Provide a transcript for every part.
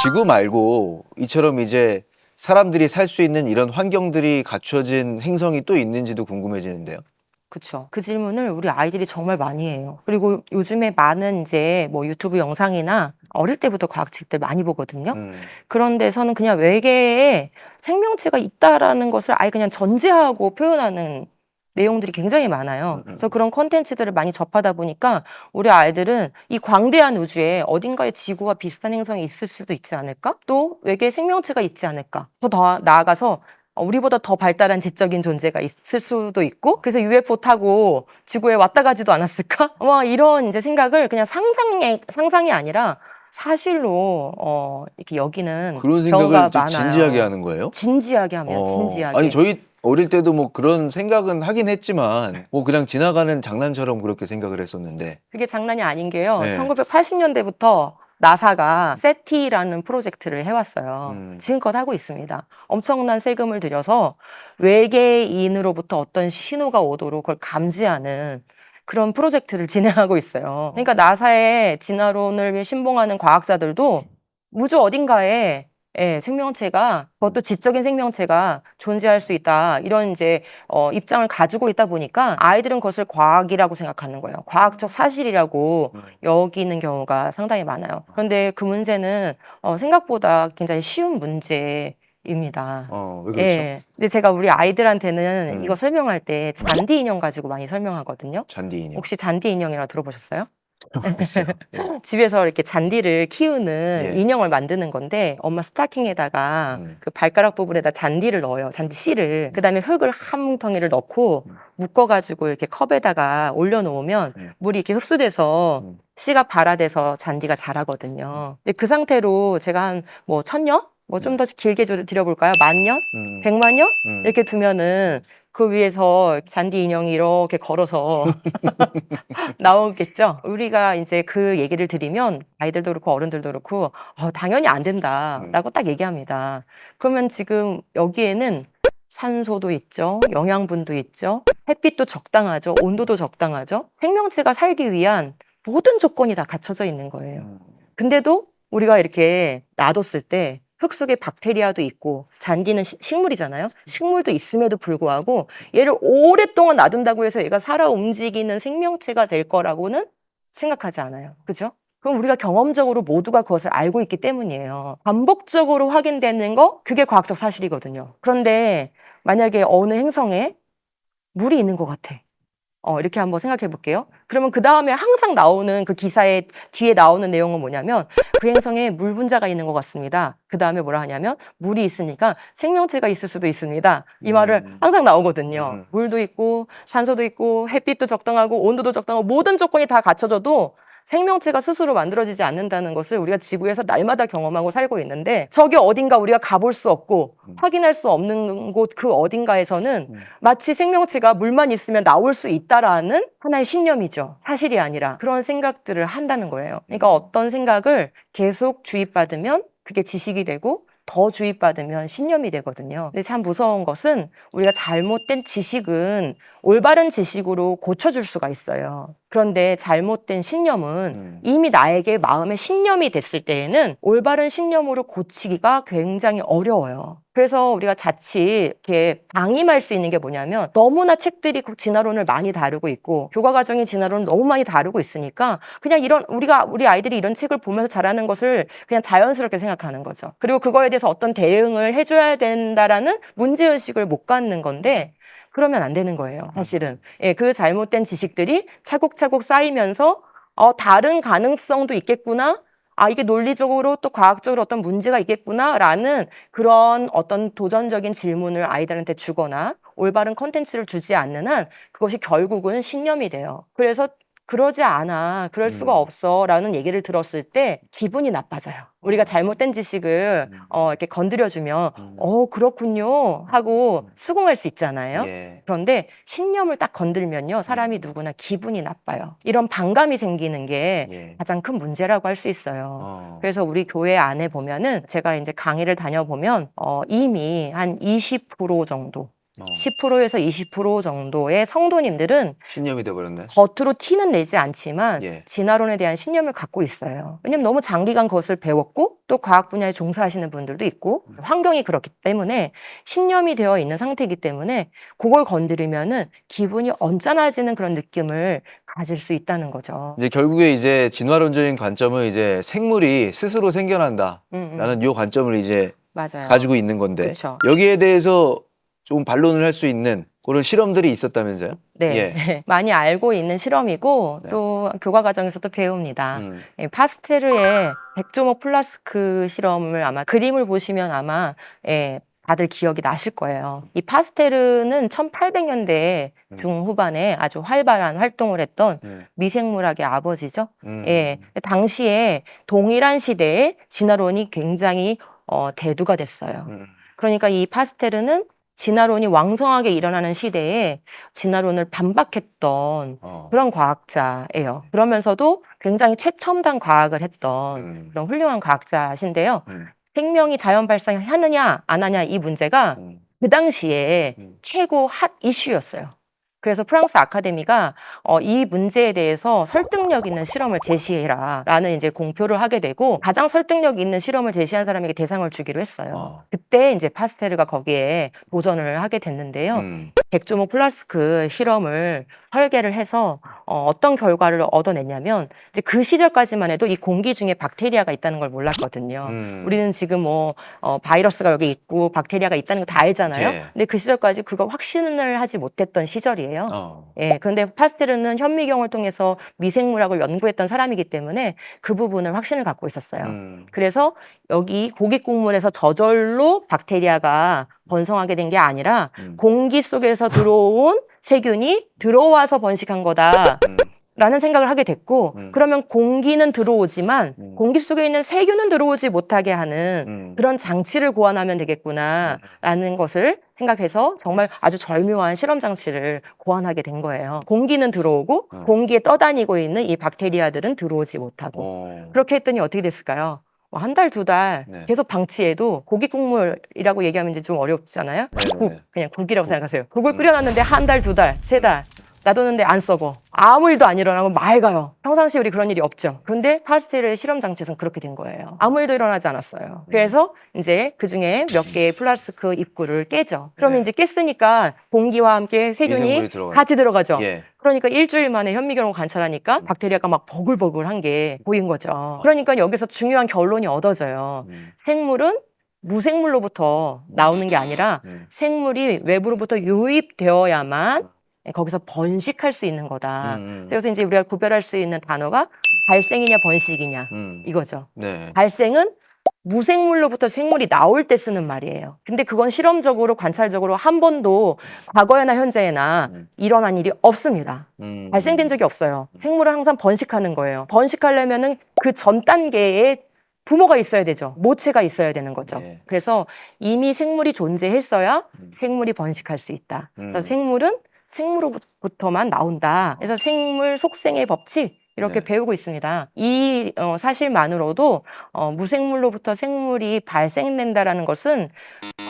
지구 말고 이처럼 이제 사람들이 살 수 있는 이런 환경들이 갖춰진 행성이 또 있는지도 궁금해지는데요. 그쵸. 그 질문을 우리 아이들이 정말 많이 해요. 그리고 요즘에 많은 이제 뭐 유튜브 영상이나 어릴 때부터 과학책들 많이 보거든요. 그런 데서는 그냥 외계에 생명체가 있다라는 것을 아예 그냥 전제하고 표현하는 내용들이 굉장히 많아요. 그래서 그런 콘텐츠들을 많이 접하다 보니까 우리 아이들은 이 광대한 우주에 어딘가에 지구와 비슷한 행성이 있을 수도 있지 않을까? 또 외계에 생명체가 있지 않을까? 더 나아가서 우리보다 더 발달한 지적인 존재가 있을 수도 있고, 그래서 UFO 타고 지구에 왔다 가지도 않았을까? 이런 이제 생각을 그냥 상상이 아니라 사실로 이렇게 여기는 그런 경우가 생각을 좀 많아요. 진지하게 하는 거예요? 진지하게 합니다. 진지하게. 아니 저희 어릴 때도 뭐 그런 생각은 하긴 했지만 뭐 그냥 지나가는 장난처럼 그렇게 생각을 했었는데. 그게 장난이 아닌 게요. 네. 1980년대부터 나사가 세티라는 프로젝트를 해왔어요. 음. 지금껏 하고 있습니다. 엄청난 세금을 들여서 외계인으로부터 어떤 신호가 오도록 그걸 감지하는 그런 프로젝트를 진행하고 있어요. 그러니까 나사의 진화론을 신봉하는 과학자들도 우주 어딘가에 생명체가, 그것도 지적인 생명체가 존재할 수 있다. 이런 이제 입장을 가지고 있다 보니까 아이들은 그것을 과학이라고 생각하는 거예요. 과학적 사실이라고 여기는 경우가 상당히 많아요. 그런데 그 문제는 생각보다 굉장히 쉬운 문제입니다. 왜 그렇죠? 근데 제가 우리 아이들한테는 이거 설명할 때 잔디 인형 가지고 많이 설명하거든요. 잔디 인형. 혹시 잔디 인형이라고 들어보셨어요? 글쎄요. 예. 집에서 이렇게 잔디를 키우는 예. 인형을 만드는 건데 엄마 스타킹에다가 그 발가락 부분에다 잔디를 넣어요. 잔디 씨를. 그다음에 흙을 한 뭉텅이를 넣고 묶어가지고 이렇게 컵에다가 올려놓으면 물이 이렇게 흡수돼서 씨가 발화돼서 잔디가 자라거든요. 이제 그 상태로 제가 한 뭐 1000년? 뭐 좀 더 길게 드려볼까요? 10,000년? 100만 년? 이렇게 두면은 그 위에서 잔디 인형이 이렇게 걸어서 나오겠죠. 우리가 이제 그 얘기를 드리면 아이들도 그렇고 어른들도 그렇고 당연히 안 된다라고 딱 얘기합니다. 그러면 지금 여기에는 산소도 있죠. 영양분도 있죠. 햇빛도 적당하죠. 온도도 적당하죠. 생명체가 살기 위한 모든 조건이 다 갖춰져 있는 거예요. 근데도 우리가 이렇게 놔뒀을 때 흙 속에 박테리아도 있고 잔디는 식물이잖아요. 식물도 있음에도 불구하고 얘를 오랫동안 놔둔다고 해서 얘가 살아 움직이는 생명체가 될 거라고는 생각하지 않아요. 그죠? 그럼 우리가 경험적으로 모두가 그것을 알고 있기 때문이에요. 반복적으로 확인되는 거, 그게 과학적 사실이거든요. 그런데 만약에 어느 행성에 물이 있는 것 같아. 이렇게 한번 생각해 볼게요. 그러면 그 다음에 항상 나오는 그 기사의 뒤에 나오는 내용은 뭐냐면 그 행성에 물 분자가 있는 것 같습니다. 그 다음에 뭐라 하냐면 물이 있으니까 생명체가 있을 수도 있습니다. 이 말을 항상 나오거든요. 물도 있고 산소도 있고 햇빛도 적당하고 온도도 적당하고 모든 조건이 다 갖춰져도 생명체가 스스로 만들어지지 않는다는 것을 우리가 지구에서 날마다 경험하고 살고 있는데 저기 어딘가 우리가 가볼 수 없고 확인할 수 없는 곳 그 어딘가에서는 마치 생명체가 물만 있으면 나올 수 있다라는 하나의 신념이죠. 사실이 아니라 그런 생각들을 한다는 거예요. 그러니까 어떤 생각을 계속 주입받으면 그게 지식이 되고 더 주입받으면 신념이 되거든요. 근데 참 무서운 것은 우리가 잘못된 지식은 올바른 지식으로 고쳐줄 수가 있어요. 그런데 잘못된 신념은 이미 나에게 마음의 신념이 됐을 때에는 올바른 신념으로 고치기가 굉장히 어려워요. 그래서 우리가 자칫 이렇게 방임할 수 있는 게 뭐냐면 너무나 책들이 진화론을 많이 다루고 있고 교과과정의 진화론을 너무 많이 다루고 있으니까 그냥 우리 아이들이 이런 책을 보면서 자라는 것을 그냥 자연스럽게 생각하는 거죠. 그리고 그거에 대해서 어떤 대응을 해줘야 된다라는 문제의식을 못 갖는 건데 그러면 안 되는 거예요, 사실은. 그 잘못된 지식들이 차곡차곡 쌓이면서 다른 가능성도 있겠구나. 이게 논리적으로 또 과학적으로 어떤 문제가 있겠구나라는 그런 어떤 도전적인 질문을 아이들한테 주거나 올바른 컨텐츠를 주지 않는 한 그것이 결국은 신념이 돼요. 그래서 그러지 않아, 그럴 수가 없어라는 얘기를 들었을 때 기분이 나빠져요. 우리가 잘못된 지식을 이렇게 건드려주면 그렇군요 하고 수긍할 수 있잖아요. 예. 그런데 신념을 딱 건들면요 사람이 누구나 기분이 나빠요. 이런 반감이 생기는 게 가장 큰 문제라고 할 수 있어요. 그래서 우리 교회 안에 보면은 제가 이제 강의를 다녀보면 이미 한 20% 정도 10%에서 20% 정도의 성도님들은 신념이 돼버렸네. 겉으로 티는 내지 않지만 예. 진화론에 대한 신념을 갖고 있어요. 왜냐면 너무 장기간 그것을 배웠고 또 과학 분야에 종사하시는 분들도 있고 환경이 그렇기 때문에 신념이 되어 있는 상태이기 때문에 그걸 건드리면은 기분이 언짢아지는 그런 느낌을 가질 수 있다는 거죠. 이제 결국에 이제 진화론적인 관점은 이제 생물이 스스로 생겨난다라는 요 관점을 이제 맞아요. 가지고 있는 건데 그쵸. 여기에 대해서 좀 반론을 할 수 있는 그런 실험들이 있었다면서요? 네. 예. 많이 알고 있는 실험이고 네. 또 교과 과정에서도 배웁니다. 음. 예, 파스테르의 백조목 플라스크 실험을 아마 그림을 보시면 아마 다들 기억이 나실 거예요. 이 파스테르는 1800년대 중후반에 아주 활발한 활동을 했던 미생물학의 아버지죠. 예, 당시에 동일한 시대에 진화론이 굉장히 대두가 됐어요. 그러니까 이 파스테르는 진화론이 왕성하게 일어나는 시대에 진화론을 반박했던 그런 과학자예요. 그러면서도 굉장히 최첨단 과학을 했던 그런 훌륭한 과학자신데요. 생명이 자연 발생하느냐 안 하냐 이 문제가 그 당시에 최고 핫 이슈였어요. 그래서 프랑스 아카데미가 이 문제에 대해서 설득력 있는 실험을 제시해라라는 이제 공표를 하게 되고 가장 설득력 있는 실험을 제시한 사람에게 대상을 주기로 했어요. 그때 이제 파스테르가 거기에 도전을 하게 됐는데요. 백조목 플라스크 실험을 설계를 해서 어떤 결과를 얻어냈냐면 이제 그 시절까지만 해도 이 공기 중에 박테리아가 있다는 걸 몰랐거든요. 우리는 지금 뭐 바이러스가 여기 있고 박테리아가 있다는 거 다 알잖아요. 예. 근데 그 시절까지 그거 확신을 하지 못했던 시절이에요. 예, 그런데 파스테르는 현미경을 통해서 미생물학을 연구했던 사람이기 때문에 그 부분을 확신을 갖고 있었어요. 그래서 여기 고기 국물에서 저절로 박테리아가 번성하게 된 게 아니라 공기 속에서 들어온 세균이 들어와서 번식한 거다. 라는 생각을 하게 됐고 그러면 공기는 들어오지만 공기 속에 있는 세균은 들어오지 못하게 하는 그런 장치를 고안하면 되겠구나 라는 것을 생각해서 정말 아주 절묘한 실험 장치를 고안하게 된 거예요. 공기는 들어오고 공기에 떠다니고 있는 이 박테리아들은 들어오지 못하고 그렇게 했더니 어떻게 됐을까요? 한 달, 두 달 네. 계속 방치해도 고기 국물이라고 얘기하면 이제 좀 어렵잖아요. 국, 그냥 국이라고 생각하세요. 국을 끓여놨는데 한 달, 두 달, 세 달 놔뒀는데 안 썩어. 아무 일도 안 일어나고 맑아요. 평상시에 우리 그런 일이 없죠. 그런데 파스테르의 실험 장치에서는 그렇게 된 거예요. 아무 일도 일어나지 않았어요. 그래서 이제 그 중에 몇 개의 플라스크 입구를 깨죠. 그러면 이제 깼으니까 공기와 함께 세균이 미생물이 들어가요. 같이 들어가죠. 예. 그러니까 일주일 만에 현미경을 관찰하니까 박테리아가 막 버글버글한 게 보인 거죠. 그러니까 여기서 중요한 결론이 얻어져요. 생물은 무생물로부터 나오는 게 아니라 생물이 외부로부터 유입되어야만 거기서 번식할 수 있는 거다. 그래서 이제 우리가 구별할 수 있는 단어가 발생이냐 번식이냐 이거죠. 네. 발생은 무생물로부터 생물이 나올 때 쓰는 말이에요. 근데 그건 실험적으로 관찰적으로 한 번도 과거에나 현재에나 일어난 일이 없습니다. 발생된 적이 없어요. 생물은 항상 번식하는 거예요. 번식하려면은 그 전 단계에 부모가 있어야 되죠. 모체가 있어야 되는 거죠. 네. 그래서 이미 생물이 존재했어야 생물이 번식할 수 있다. 그래서 생물은 생물로부터만 나온다. 그래서 생물 속생의 법칙 이렇게 네. 배우고 있습니다. 이 사실만으로도 무생물로부터 생물이 발생된다라는 것은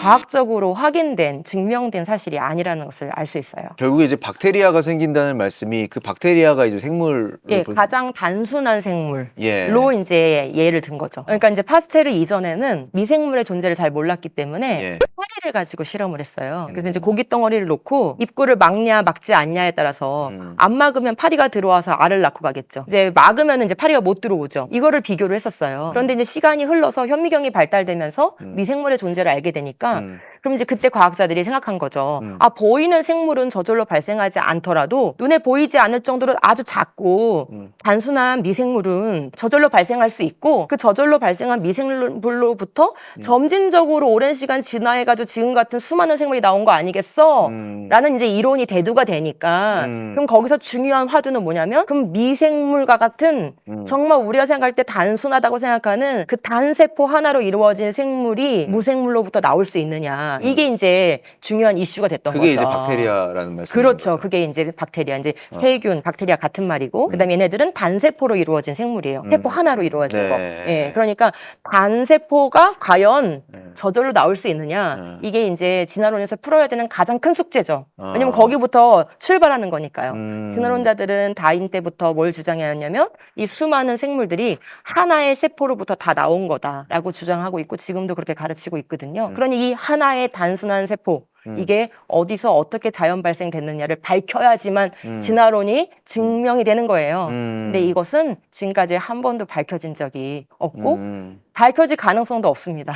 과학적으로 확인된, 증명된 사실이 아니라는 것을 알 수 있어요. 결국에 이제 박테리아가 생긴다는 말씀이 그 박테리아가 이제 생물을 예, 볼- 가장 단순한 생물로 예. 이제 예를 든 거죠. 그러니까 이제 파스테르 이전에는 미생물의 존재를 잘 몰랐기 때문에 예. 파리를 가지고 실험을 했어요. 그래서 이제 고기 덩어리를 놓고 입구를 막냐 막지 않냐에 따라서 안 막으면 파리가 들어와서 알을 낳고 가겠죠. 이제 막으면 이제 파리가 못 들어오죠. 이거를 비교를 했었어요. 그런데 이제 시간이 흘러서 현미경이 발달되면서 미생물의 존재를 알게 되니까 그럼 이제 그때 과학자들이 생각한 거죠. 아, 보이는 생물은 저절로 발생하지 않더라도 눈에 보이지 않을 정도로 아주 작고 단순한 미생물은 저절로 발생할 수 있고 그 저절로 발생한 미생물로부터 점진적으로 오랜 시간 진화해가지고 지금 같은 수많은 생물이 나온 거 아니겠어? 라는 이제 이론이 대두가 되니까 그럼 거기서 중요한 화두는 뭐냐면 그럼 미생물과 같은 정말 우리가 생각할 때 단순하다고 생각하는 그 단세포 하나로 이루어진 생물이 무생물로부터 나올 수 있느냐. 이게 이제 중요한 이슈가 됐던 그게 거죠. 이제 박테리아라는 말씀이신 그렇죠. 거죠? 그게 이제 박테리아, 이제 세균, 박테리아 같은 말이고, 그다음에 얘네들은 단세포로 이루어진 생물이에요. 세포 하나로 이루어진 네. 거. 예, 그러니까 단세포가 과연 저절로 나올 수 있느냐. 이게 이제 진화론에서 풀어야 되는 가장 큰 숙제죠. 왜냐면 거기부터 출발하는 거니까요. 진화론자들은 다인 때부터 뭘 주장해왔냐면 이 수많은 생물들이 하나의 세포로부터 다 나온 거다라고 주장하고 있고 지금도 그렇게 가르치고 있거든요. 그러니 이 하나의 단순한 세포 이게 어디서 어떻게 자연 발생됐느냐를 밝혀야지만 진화론이 증명이 되는 거예요. 근데 이것은 지금까지 한 번도 밝혀진 적이 없고 밝혀질 가능성도 없습니다.